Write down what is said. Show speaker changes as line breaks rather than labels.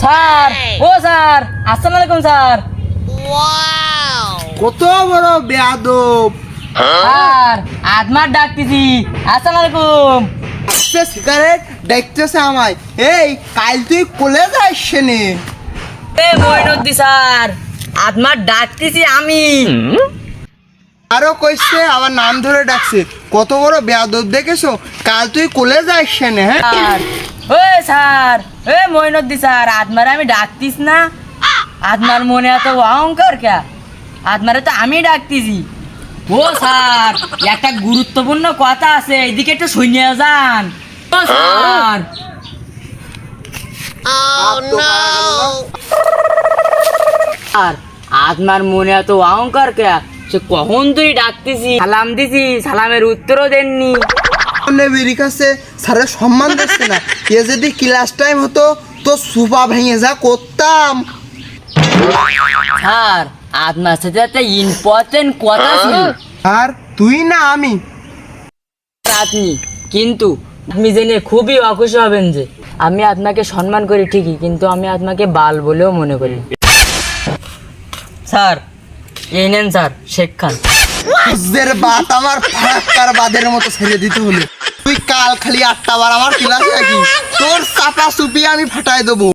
Sir, ও sir, আসসালামু আলাইকুম sir.
কত বড় বেয়াদব!
স্যার, আদমার ডাকতেছি। আসসালামু আলাইকুম।
সে সিগারেট দেখতেছে আমায়। এই কাল তুই কলেজ আসছেনি?
এ মইনুদ্দি স্যার, আদমার ডাকতেছি আমি।
আরো কইছে আবার নাম ধরে ডাকছে। কত বড় বেয়াদব দেখেছো? কাল তুই কলেজ আসছেনি? হ্যাঁ
স্যার, ও স্যার, এ মইনুদ্দি স্যার, আদমারে আমি ডাকতিস না। আদমার মনে এত অহংকার কে? আদমারে তো আমি ডাকতেছি। ও স্যার, একটা গুরুত্বপূর্ণ কথা আছে, এইদিকে একটু শুনে যান। ও স্যার, আর আদমার মনে এত অহংকার কে? সে কখন তুই ডাকতেছি, সালাম দিছি, সালামের উত্তরও দেননি।
সামনে বেরি কাছে স্যারের সম্মান দিচ্ছে না। এ যদি ক্লাস টাইম হতো তো সুপা ভেঙে যা করতাম।
স্যার, আদমার সাথে একটা ইম্পর্টেন্ট কথা ছিল।
আর তুই না আমি?
আপনি কিন্তু আপনি জেনে খুবই অখুশি হবেন যে আমি আপনাকে সম্মান করি ঠিকই, কিন্তু আমি আপনাকে বাল বলেও মনে করি। স্যার, এই নেন স্যার, শেখ খান।
বুঝদের বাত আমার ফারাক্কার বাদের মতো ছেড়ে দিতে হলো। তুই কাল খালি 8টা বার আমার ক্লাসে আসি, তোর চাপা চুপি আমি ফাটাই দেবো।